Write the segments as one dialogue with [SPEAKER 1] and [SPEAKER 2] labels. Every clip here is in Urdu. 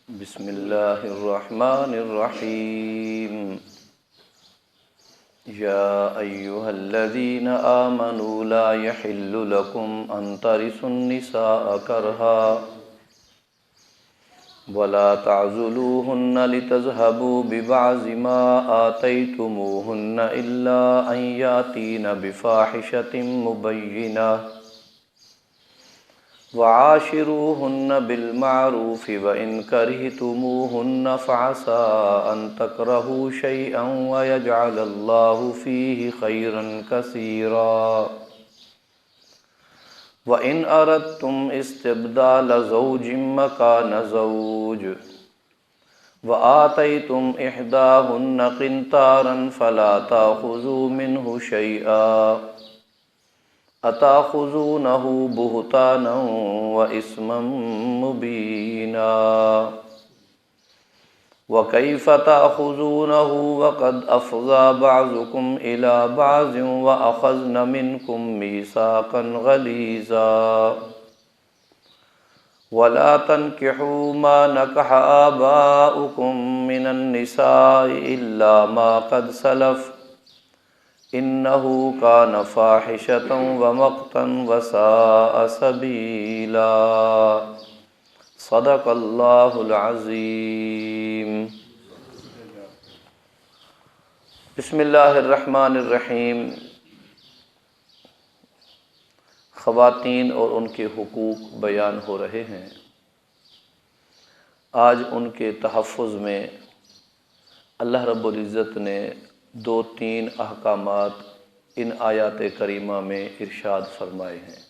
[SPEAKER 1] بسم اللہ الرحمن الرحیم یا ایہا الذین آمنوا لا یحل لکم ان ترثوا النساء کرہا ولا تعضلوہن لتذہبوا ببعض ما آتیتموہن الا ان یاتین بفاحشۃ مبینہ وعاشروہن بالمعروف وإن کرہتموہن فعسى أن تکرہوا شیئا ویجعل اللہ فیہ خیرا کثیرا وإن أردتم استبدال زوج مکان زوج وآتیتم إحداہن قنطارا فلا تأخذوا منہ شیئا اتاخذونہ بہتانا واسما مبینا وکیف تأخذونہ وقد افضى بعضکم الى بعض واخذن منکم میثاقا غلیظا ولا تنکحوا ما نکح آباؤکم من النساء الا ما قد سلف انہو کان فاحشۃ ومقتا وساء سبیلا صدق اللہ العظیم۔ بسم اللہ الرحمن الرحیم۔ خواتین اور ان کے حقوق بیان ہو رہے ہیں۔ آج ان کے تحفظ میں اللہ رب العزت نے 2-3 احکامات ان آیات کریمہ میں ارشاد فرمائے ہیں۔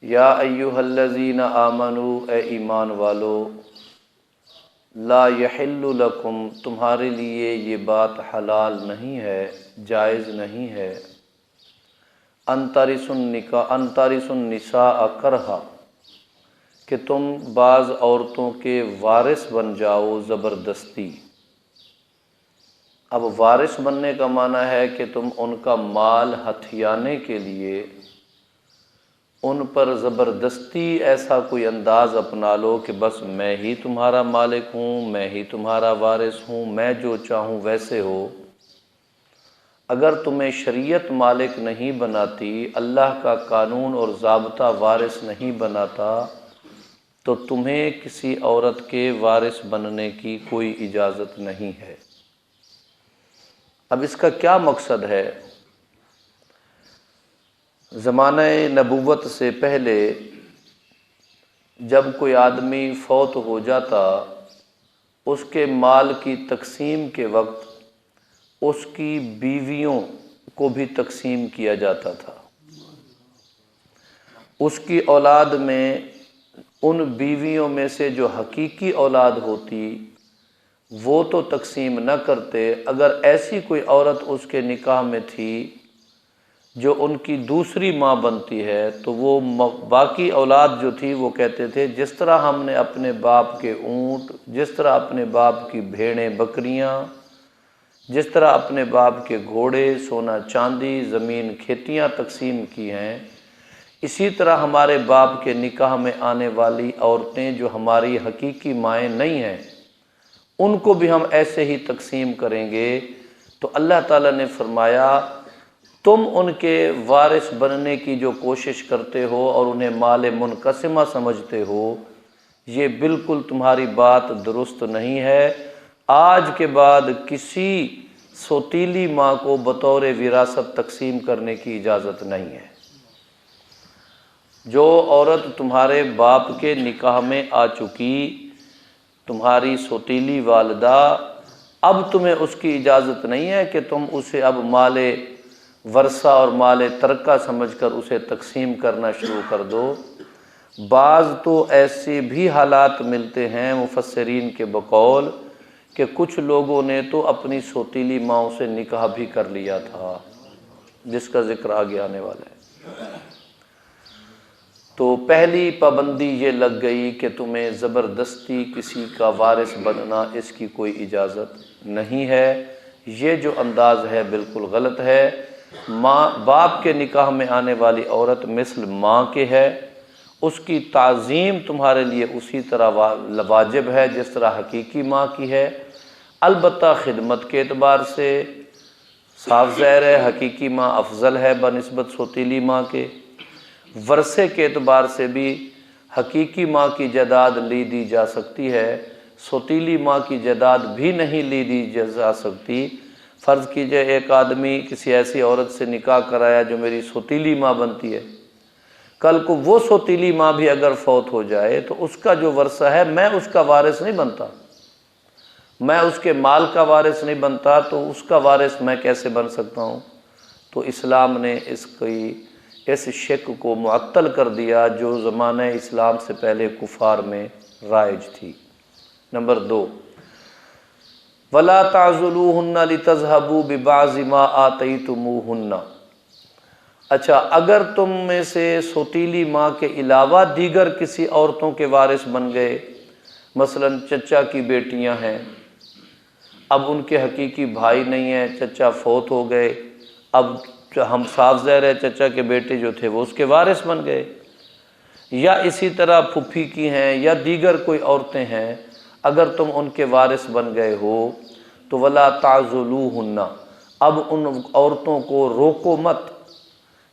[SPEAKER 1] یا ایہا الذین آمنوا، اے ایمان والو، لا یحل لکم، تمہارے لیے یہ بات حلال نہیں ہے، جائز نہیں ہے، ان ترثوا النساء کرہا، کہ تم بعض عورتوں کے وارث بن جاؤ زبردستی۔ اب وارث بننے کا معنی ہے کہ تم ان کا مال ہتھیانے کے لیے ان پر زبردستی ایسا کوئی انداز اپنا لو کہ بس میں ہی تمہارا مالک ہوں، میں ہی تمہارا وارث ہوں، میں جو چاہوں ویسے ہو۔ اگر تمہیں شریعت مالک نہیں بناتی، اللہ کا قانون اور ضابطہ وارث نہیں بناتا، تو تمہیں کسی عورت کے وارث بننے کی کوئی اجازت نہیں ہے۔ اب اس کا کیا مقصد ہے؟ زمانہ نبوت سے پہلے جب کوئی آدمی فوت ہو جاتا، اس کے مال کی تقسیم کے وقت اس کی بیویوں کو بھی تقسیم کیا جاتا تھا۔ اس کی اولاد میں ان بیویوں میں سے جو حقیقی اولاد ہوتی وہ تو تقسیم نہ کرتے، اگر ایسی کوئی عورت اس کے نکاح میں تھی جو ان کی دوسری ماں بنتی ہے تو وہ باقی اولاد جو تھی وہ کہتے تھے جس طرح ہم نے اپنے باپ کے اونٹ، جس طرح اپنے باپ کی بھیڑیں بکریاں، جس طرح اپنے باپ کے گھوڑے، سونا چاندی، زمین کھیتیاں تقسیم کی ہیں، اسی طرح ہمارے باپ کے نکاح میں آنے والی عورتیں جو ہماری حقیقی مائیں نہیں ہیں ان کو بھی ہم ایسے ہی تقسیم کریں گے۔ تو اللہ تعالیٰ نے فرمایا تم ان کے وارث بننے کی جو کوشش کرتے ہو اور انہیں مال منقسمہ سمجھتے ہو، یہ بالکل تمہاری بات درست نہیں ہے۔ آج کے بعد کسی سوتیلی ماں کو بطور وراثت تقسیم کرنے کی اجازت نہیں ہے۔ جو عورت تمہارے باپ کے نکاح میں آ چکی، تمہاری سوتیلی والدہ، اب تمہیں اس کی اجازت نہیں ہے کہ تم اسے اب مال ورثہ اور مال ترکہ سمجھ کر اسے تقسیم کرنا شروع کر دو۔ بعض تو ایسے بھی حالات ملتے ہیں مفسرین کے بقول کہ کچھ لوگوں نے تو اپنی سوتیلی ماؤں سے نکاح بھی کر لیا تھا، جس کا ذکر آگے آنے والا ہے۔ تو پہلی پابندی یہ لگ گئی کہ تمہیں زبردستی کسی کا وارث بننا، اس کی کوئی اجازت نہیں ہے۔ یہ جو انداز ہے بالکل غلط ہے۔ ماں باپ کے نکاح میں آنے والی عورت مثل ماں کے ہے، اس کی تعظیم تمہارے لیے اسی طرح واجب ہے جس طرح حقیقی ماں کی ہے۔ البتہ خدمت کے اعتبار سے صاف ظاہر ہے حقیقی ماں افضل ہے بنسبت سوتیلی ماں کے۔ ورثے کے اعتبار سے بھی حقیقی ماں کی جائیداد لی دی جا سکتی ہے، سوتیلی ماں کی جائیداد بھی نہیں لی دی جا سکتی۔ فرض کیجئے ایک آدمی کسی ایسی عورت سے نکاح کرایا جو میری سوتیلی ماں بنتی ہے، کل کو وہ سوتیلی ماں بھی اگر فوت ہو جائے تو اس کا جو ورثہ ہے میں اس کا وارث نہیں بنتا، میں اس کے مال کا وارث نہیں بنتا، تو اس کا وارث میں کیسے بن سکتا ہوں؟ تو اسلام نے اس شک کو معطل کر دیا جو زمانہ اسلام سے پہلے کفار میں رائج تھی۔ نمبر 2، وَلَا تَعْضُلُوهُنَّ لِتَذْهَبُوا بِبَعْضِ مَا آتَيْتُمُوهُنَّ۔ اچھا، اگر تم میں سے سوتیلی ماں کے علاوہ دیگر کسی عورتوں کے وارث بن گئے، مثلا چچا کی بیٹیاں ہیں، اب ان کے حقیقی بھائی نہیں ہیں، چچا فوت ہو گئے، اب ہم صاف ظاہر ہے چچا کے بیٹے جو تھے وہ اس کے وارث بن گئے، یا اسی طرح پھپھی کی ہیں یا دیگر کوئی عورتیں ہیں، اگر تم ان کے وارث بن گئے ہو تو ولا تعضلوہن، اب ان عورتوں کو روکو مت،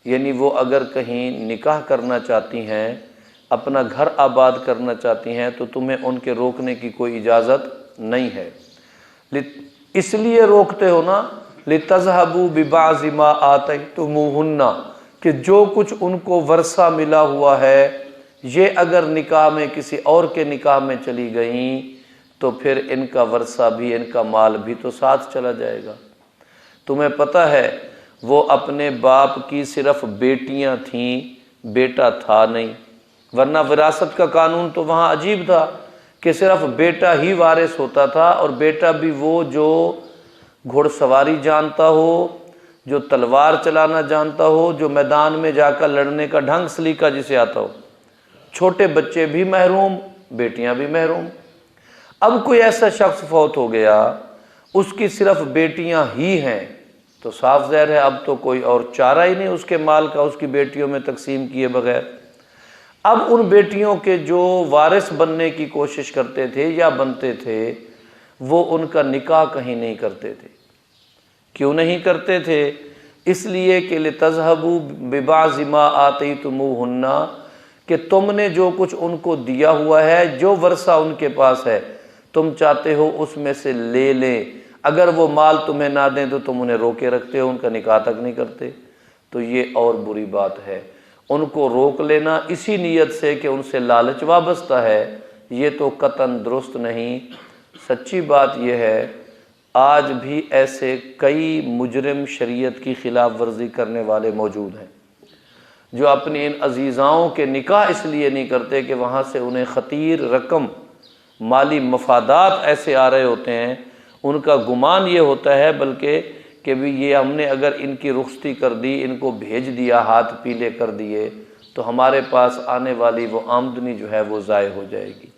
[SPEAKER 1] یعنی وہ اگر کہیں نکاح کرنا چاہتی ہیں، اپنا گھر آباد کرنا چاہتی ہیں، تو تمہیں ان کے روکنے کی کوئی اجازت نہیں ہے۔ اس لیے روکتے ہو نا، لِتَذْهَبُوا بِبَعْضِ مَا آتَيْتُمُوهُنَّ، کہ جو کچھ ان کو ورثہ ملا ہوا ہے یہ اگر نکاح میں کسی اور کے نکاح میں چلی گئیں تو پھر ان کا ورثہ بھی، ان کا مال بھی تو ساتھ چلا جائے گا۔ تمہیں پتہ ہے وہ اپنے باپ کی صرف بیٹیاں تھیں، بیٹا تھا نہیں، ورنہ وراثت کا قانون تو وہاں عجیب تھا کہ صرف بیٹا ہی وارث ہوتا تھا، اور بیٹا بھی وہ جو گھڑ سواری جانتا ہو، جو تلوار چلانا جانتا ہو، جو میدان میں جا کر لڑنے کا ڈھنگ سلیقہ جسے آتا ہو۔ چھوٹے بچے بھی محروم، بیٹیاں بھی محروم۔ اب کوئی ایسا شخص فوت ہو گیا، اس کی صرف بیٹیاں ہی ہیں، تو صاف ظاہر ہے اب تو کوئی اور چارہ ہی نہیں اس کے مال کا اس کی بیٹیوں میں تقسیم کیے بغیر۔ اب ان بیٹیوں کے جو وارث بننے کی کوشش کرتے تھے یا بنتے تھے، وہ ان کا نکاح کہیں نہیں کرتے تھے۔ کیوں نہیں کرتے تھے؟ اس لیے کہ لِتَذْهَبُوا بِبَعْضِ مَا آتَيْتُمُوهُنَّ، کہ تم نے جو کچھ ان کو دیا ہوا ہے، جو ورثہ ان کے پاس ہے، تم چاہتے ہو اس میں سے لے لیں۔ اگر وہ مال تمہیں نہ دیں تو تم انہیں روکے رکھتے ہو، ان کا نکاح تک نہیں کرتے، تو یہ اور بری بات ہے۔ ان کو روک لینا اسی نیت سے کہ ان سے لالچ وابستہ ہے، یہ تو قطعاً درست نہیں۔ سچی بات یہ ہے آج بھی ایسے کئی مجرم شریعت کی خلاف ورزی کرنے والے موجود ہیں جو اپنی ان عزیزاؤں کے نکاح اس لیے نہیں کرتے کہ وہاں سے انہیں خطیر رقم، مالی مفادات ایسے آ رہے ہوتے ہیں، ان کا گمان یہ ہوتا ہے بلکہ کہ بھی یہ ہم نے اگر ان کی رخصتی کر دی، ان کو بھیج دیا، ہاتھ پیلے کر دیے، تو ہمارے پاس آنے والی وہ آمدنی جو ہے وہ ضائع ہو جائے گی،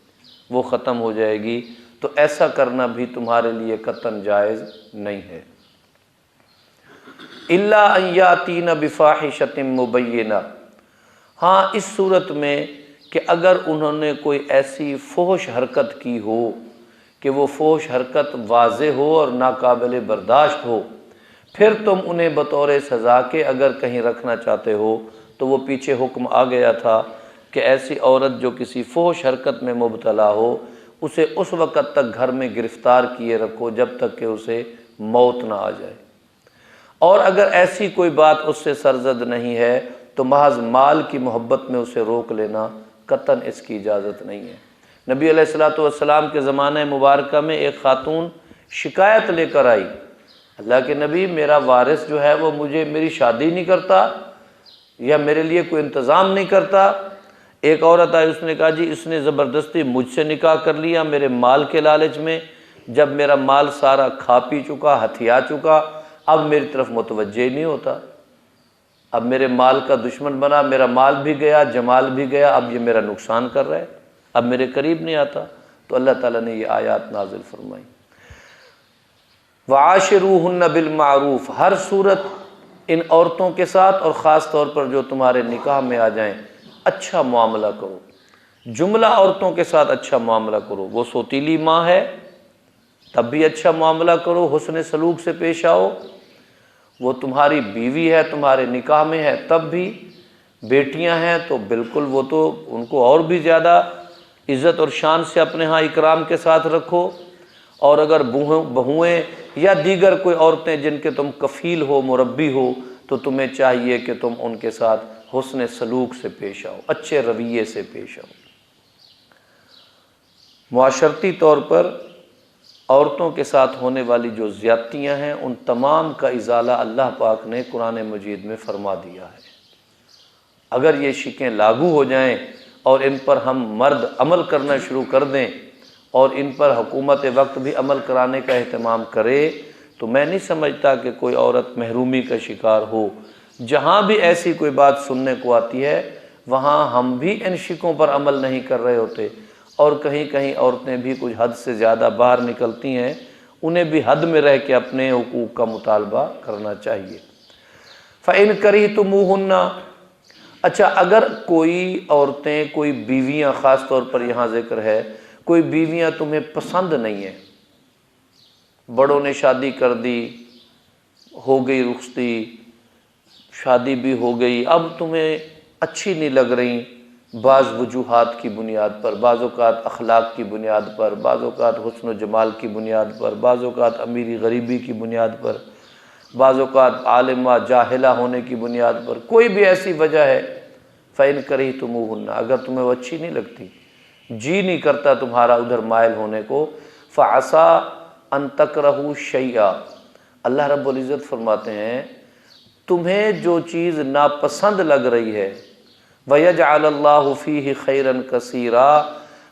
[SPEAKER 1] وہ ختم ہو جائے گی۔ تو ایسا کرنا بھی تمہارے لیے قطعاً جائز نہیں ہے۔ الا ان یاتین بفاحشۃ مبینہ، ہاں اس صورت میں کہ اگر انہوں نے کوئی ایسی فحش حرکت کی ہو کہ وہ فحش حرکت واضح ہو اور ناقابل برداشت ہو، پھر تم انہیں بطور سزا کے اگر کہیں رکھنا چاہتے ہو تو وہ پیچھے حکم آ گیا تھا کہ ایسی عورت جو کسی فحش حرکت میں مبتلا ہو اسے اس وقت تک گھر میں گرفتار کیے رکھو جب تک کہ اسے موت نہ آ جائے، اور اگر ایسی کوئی بات اس سے سرزد نہیں ہے تو محض مال کی محبت میں اسے روک لینا قطعاً اس کی اجازت نہیں ہے۔ نبی علیہ الصلوۃ والسلام کے زمانہ مبارکہ میں ایک خاتون شکایت لے کر آئی، اللہ کے نبی میرا وارث جو ہے وہ میری شادی نہیں کرتا یا میرے لیے کوئی انتظام نہیں کرتا۔ ایک عورت آئی، اس نے کہا جی اس نے زبردستی مجھ سے نکاح کر لیا میرے مال کے لالچ میں، جب میرا مال سارا کھا پی چکا، ہتھیا چکا، اب میری طرف متوجہ ہی نہیں ہوتا، اب میرے مال کا دشمن بنا، میرا مال بھی گیا، جمال بھی گیا، اب یہ میرا نقصان کر رہا ہے، اب میرے قریب نہیں آتا۔ تو اللہ تعالیٰ نے یہ آیات نازل فرمائی، وعاشروہن بالمعروف، ہر صورت ان عورتوں کے ساتھ اور خاص طور پر جو تمہارے نکاح میں آ جائیں اچھا معاملہ کرو، جملہ عورتوں کے ساتھ اچھا معاملہ کرو، وہ سوتیلی ماں ہے تب بھی اچھا معاملہ کرو، حسن سلوک سے پیش آؤ، وہ تمہاری بیوی ہے، تمہارے نکاح میں ہے تب بھی، بیٹیاں ہیں تو بالکل وہ تو ان کو اور بھی زیادہ عزت اور شان سے اپنے ہاں اکرام کے ساتھ رکھو، اور اگر بہویں یا دیگر کوئی عورتیں جن کے تم کفیل ہو، مربی ہو، تو تمہیں چاہیے کہ تم ان کے ساتھ حسن سلوک سے پیش آؤ، اچھے رویے سے پیش آؤ۔ معاشرتی طور پر عورتوں کے ساتھ ہونے والی جو زیادتیاں ہیں ان تمام کا ازالہ اللہ پاک نے قرآن مجید میں فرما دیا ہے۔ اگر یہ شکیں لاگو ہو جائیں اور ان پر ہم مرد عمل کرنا شروع کر دیں اور ان پر حکومت وقت بھی عمل کرانے کا اہتمام کرے تو میں نہیں سمجھتا کہ کوئی عورت محرومی کا شکار ہو۔ جہاں بھی ایسی کوئی بات سننے کو آتی ہے وہاں ہم بھی ان شکوں پر عمل نہیں کر رہے ہوتے، اور کہیں کہیں عورتیں بھی کچھ حد سے زیادہ باہر نکلتی ہیں، انہیں بھی حد میں رہ کے اپنے حقوق کا مطالبہ کرنا چاہیے۔ فَإِن كَرِهْتُمُوهُنَّ، اچھا اگر کوئی عورتیں، کوئی بیویاں، خاص طور پر یہاں ذکر ہے کوئی بیویاں تمہیں پسند نہیں ہیں، بڑوں نے شادی کر دی، ہو گئی رخصتی، شادی بھی ہو گئی، اب تمہیں اچھی نہیں لگ رہی، بعض وجوہات کی بنیاد پر، بعض اوقات اخلاق کی بنیاد پر، بعض اوقات حسن و جمال کی بنیاد پر، بعض اوقات امیری غریبی کی بنیاد پر، بعض اوقات عالمہ جاہلہ ہونے کی بنیاد پر، کوئی بھی ایسی وجہ ہے، فَإِن كَرِهْتُمُوهُنَّ، اگر تمہیں وہ اچھی نہیں لگتی، جی نہیں کرتا تمہارا ادھر مائل ہونے کو، فَعَسَىٰ أَن تَكْرَهُوا شَيْئًا، اللہ رب العزت فرماتے ہیں تمہیں جو چیز ناپسند لگ رہی ہے، وَيَجْعَلَ اللَّهُ فِيهِ خَيْرًا كَثِيرًا،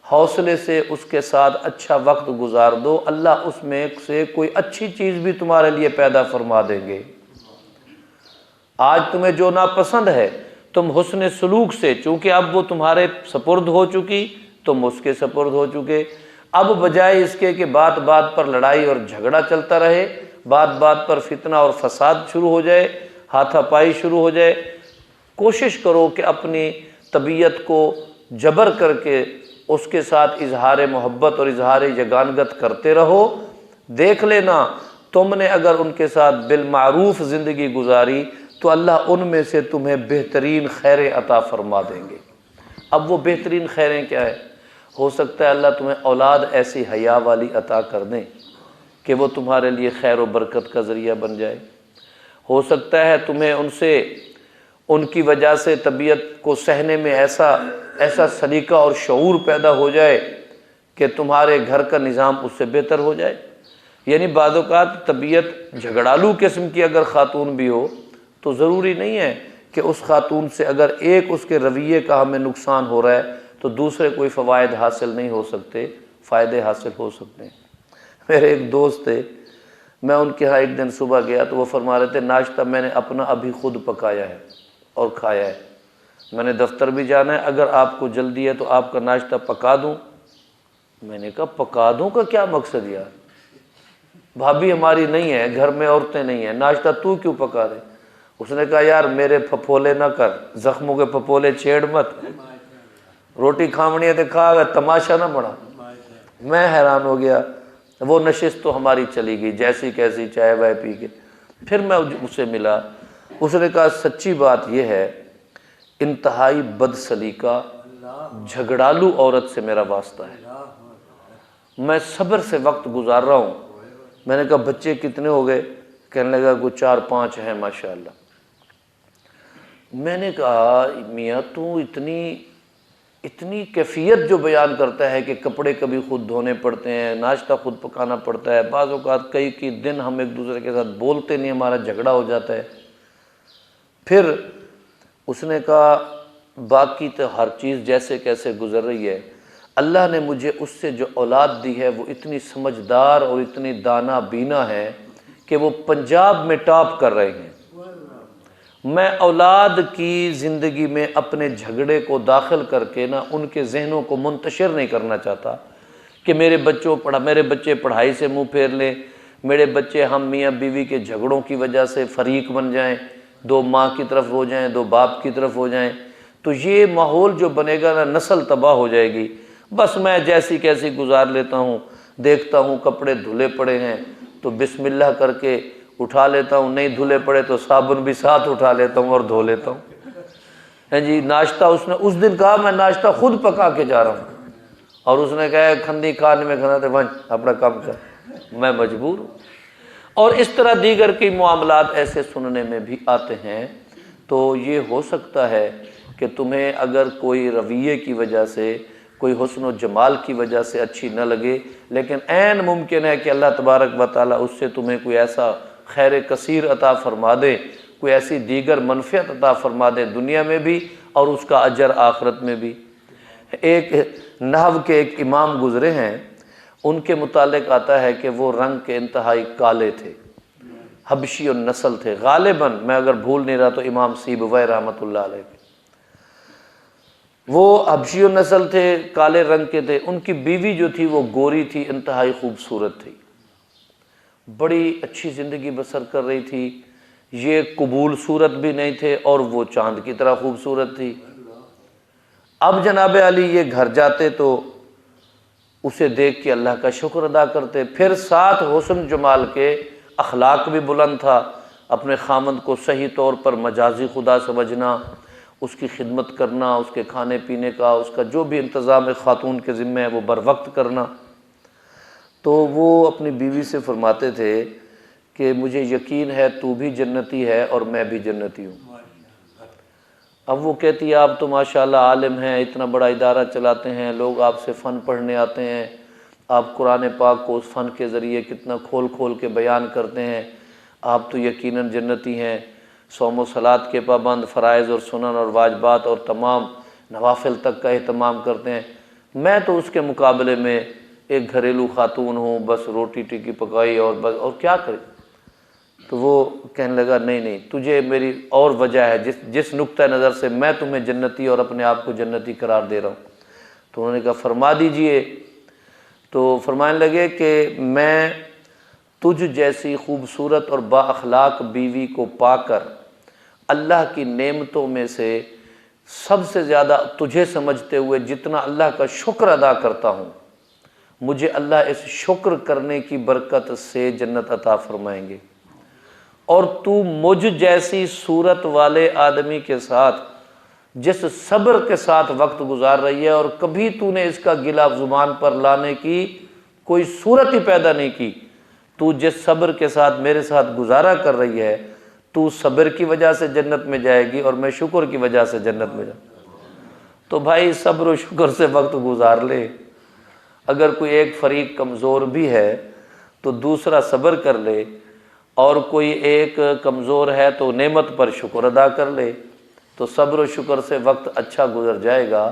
[SPEAKER 1] حوصلے سے اس کے ساتھ اچھا وقت گزار دو، اللہ اس میں سے کوئی اچھی چیز بھی تمہارے لیے پیدا فرما دیں گے۔ آج تمہیں جو ناپسند ہے تم حسن سلوک سے، چونکہ اب وہ تمہارے سپرد ہو چکی، تم اس کے سپرد ہو چکے، اب بجائے اس کے کہ بات بات پر لڑائی اور جھگڑا چلتا رہے، بات بات پر فتنہ اور فساد شروع ہو جائے، ہاتھا پائی شروع ہو جائے، کوشش کرو کہ اپنی طبیعت کو جبر کر کے اس کے ساتھ اظہار محبت اور اظہار یگانگت کرتے رہو۔ دیکھ لینا تم نے اگر ان کے ساتھ بالمعروف زندگی گزاری تو اللہ ان میں سے تمہیں بہترین خیریں عطا فرما دیں گے۔ اب وہ بہترین خیریں کیا ہے؟ ہو سکتا ہے اللہ تمہیں اولاد ایسی حیا والی عطا کر دیں کہ وہ تمہارے لیے خیر و برکت کا ذریعہ بن جائے، ہو سکتا ہے تمہیں ان سے، ان کی وجہ سے طبیعت کو سہنے میں ایسا سلیقہ اور شعور پیدا ہو جائے کہ تمہارے گھر کا نظام اس سے بہتر ہو جائے۔ یعنی بعض اوقات طبیعت جھگڑالو قسم کی اگر خاتون بھی ہو تو ضروری نہیں ہے کہ اس خاتون سے اگر ایک اس کے رویے کا ہمیں نقصان ہو رہا ہے تو دوسرے کوئی فوائد حاصل نہیں ہو سکتے، فائدے حاصل ہو سکتے ہیں۔ میرے ایک دوست تھے، میں ان کے ہاں ایک دن صبح گیا تو وہ فرما رہے تھے ناشتہ میں نے اپنا ابھی خود پکایا ہے اور کھایا ہے، میں نے دفتر بھی جانا ہے، اگر آپ کو جلدی ہے تو آپ کا ناشتہ پکا دوں۔ میں نے کہا پکا دوں کا کیا مقصد یار، بھابھی ہماری نہیں ہے، گھر میں عورتیں نہیں ہیں، ناشتہ تو کیوں پکا دے؟ اس نے کہا یار میرے پھپھولے نہ کر، زخموں کے پھپھولے چھیڑ مت، روٹی کھاونی ہے تو کھا، اگر تماشا نہ بڑھا۔ میں حیران ہو گیا، وہ نشست تو ہماری چلی گئی جیسی کیسی چائے وائے پی کے، پھر میں اس سے ملا، اس نے کہا سچی بات یہ ہے انتہائی بد سلیقہ جھگڑالو عورت سے میرا واسطہ ہے، میں صبر سے وقت گزار رہا ہوں۔ میں نے کہا بچے کتنے ہو گئے؟ کہنے لگا کوئی 4-5 ہیں ماشاءاللہ۔ میں نے کہا میاں تو اتنی کیفیت جو بیان کرتا ہے کہ کپڑے کبھی خود دھونے پڑتے ہیں، ناشتہ خود پکانا پڑتا ہے، بعض اوقات کئی دن ہم ایک دوسرے کے ساتھ بولتے نہیں، ہمارا جھگڑا ہو جاتا ہے۔ پھر اس نے کہا باقی تو ہر چیز جیسے کیسے گزر رہی ہے، اللہ نے مجھے اس سے جو اولاد دی ہے وہ اتنی سمجھدار اور اتنی دانا بینا ہے کہ وہ پنجاب میں ٹاپ کر رہے ہیں۔ میں اولاد کی زندگی میں اپنے جھگڑے کو داخل کر کے نہ ان کے ذہنوں کو منتشر نہیں کرنا چاہتا کہ میرے بچے پڑھائی سے منہ پھیر لیں، میرے بچے ہم میاں بیوی کے جھگڑوں کی وجہ سے فریق بن جائیں، 2 ماں کی طرف ہو جائیں، 2 باپ کی طرف ہو جائیں۔ تو یہ ماحول جو بنے گا نا، نسل تباہ ہو جائے گی۔ بس میں جیسی کیسی گزار لیتا ہوں، دیکھتا ہوں کپڑے دھلے پڑے ہیں تو بسم اللہ کر کے اٹھا لیتا ہوں، نہیں دھلے پڑے تو صابن بھی ساتھ اٹھا لیتا ہوں اور دھو لیتا ہوں۔ ہے جی، ناشتہ اس نے اس دن کہا میں ناشتہ خود پکا کے جا رہا ہوں، اور اس نے کہا کھندی کھانے میں کھانا تھا، ون اپنا کام کر، میں مجبور ہوں۔ اور اس طرح دیگر کے معاملات ایسے سننے میں بھی آتے ہیں۔ تو یہ ہو سکتا ہے کہ تمہیں اگر کوئی رویے کی وجہ سے، کوئی حسن و جمال کی وجہ سے اچھی نہ لگے، لیکن عین ممکن ہے کہ اللہ تبارک و تعالیٰ اس سے تمہیں کوئی ایسا خیر کثیر عطا فرما دے، کوئی ایسی دیگر منفعت عطا فرما دے دنیا میں بھی، اور اس کا اجر آخرت میں بھی۔ ایک نحو کے ایک امام گزرے ہیں، ان کے متعلق آتا ہے کہ وہ رنگ کے انتہائی کالے تھے، حبشی النسل تھے، غالباً میں اگر بھول نہیں رہا تو امام سیبویہ رحمۃ اللہ علیہ کے۔ وہ حبشی النسل تھے، کالے رنگ کے تھے۔ ان کی بیوی جو تھی وہ گوری تھی، انتہائی خوبصورت تھی، بڑی اچھی زندگی بسر کر رہی تھی۔ یہ قبول صورت بھی نہیں تھے اور وہ چاند کی طرح خوبصورت تھی۔ اب جناب علی یہ گھر جاتے تو اسے دیکھ کے اللہ کا شکر ادا کرتے، پھر ساتھ حسن جمال کے اخلاق بھی بلند تھا، اپنے خامند کو صحیح طور پر مجازی خدا سمجھنا، اس کی خدمت کرنا، اس کے کھانے پینے کا، اس کا جو بھی انتظام خاتون کے ذمہ ہے وہ بر وقت کرنا۔ تو وہ اپنی بیوی سے فرماتے تھے کہ مجھے یقین ہے تو بھی جنتی ہے اور میں بھی جنتی ہوں۔ اب وہ کہتی ہے آپ تو ماشاءاللہ عالم ہیں، اتنا بڑا ادارہ چلاتے ہیں، لوگ آپ سے فن پڑھنے آتے ہیں، آپ قرآن پاک کو اس فن کے ذریعے کتنا کھول کھول کے بیان کرتے ہیں، آپ تو یقیناً جنتی ہیں، صوم و صلات کے پابند، فرائض اور سنن اور واجبات اور تمام نوافل تک کا اہتمام کرتے ہیں، میں تو اس کے مقابلے میں ایک گھریلو خاتون ہوں، بس روٹی ٹکی پکائی اور بس، اور کیا کرے۔ تو وہ کہنے لگا نہیں تجھے میری اور وجہ ہے، جس نقطہ نظر سے میں تمہیں جنتی اور اپنے آپ کو جنتی قرار دے رہا ہوں۔ تو انہوں نے کہا فرما دیجئے۔ تو فرمانے لگے کہ میں تجھ جیسی خوبصورت اور با اخلاق بیوی کو پا کر اللہ کی نعمتوں میں سے سب سے زیادہ تجھے سمجھتے ہوئے جتنا اللہ کا شکر ادا کرتا ہوں، مجھے اللہ اس شکر کرنے کی برکت سے جنت عطا فرمائیں گے۔ اور تو مجھ جیسی صورت والے آدمی کے ساتھ جس صبر کے ساتھ وقت گزار رہی ہے، اور کبھی تو نے اس کا گلہ زبان پر لانے کی کوئی صورت ہی پیدا نہیں کی، تو جس صبر کے ساتھ میرے ساتھ گزارا کر رہی ہے، تو صبر کی وجہ سے جنت میں جائے گی اور میں شکر کی وجہ سے جنت میں جاؤں۔ تو بھائی صبر و شکر سے وقت گزار لے۔ اگر کوئی ایک فریق کمزور بھی ہے تو دوسرا صبر کر لے، اور کوئی ایک کمزور ہے تو نعمت پر شکر ادا کر لے، تو صبر و شکر سے وقت اچھا گزر جائے گا۔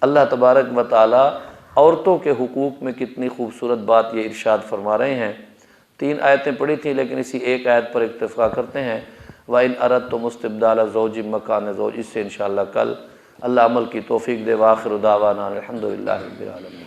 [SPEAKER 1] اللہ تبارک و تعالیٰ عورتوں کے حقوق میں کتنی خوبصورت بات یہ ارشاد فرما رہے ہیں۔ 3 آیتیں پڑھی تھیں لیکن اسی ایک آیت پر اکتفا کرتے ہیں۔ وَإِنْ أَرَدْتُمُ اسْتِبْدَالَ زَوْجٍ مَّكَانَ زَوْجٍ، اس سے انشاءاللہ کل اللہ عمل کی توفیق دے۔ وآخر دعوانا الحمدللہ رب العالمین۔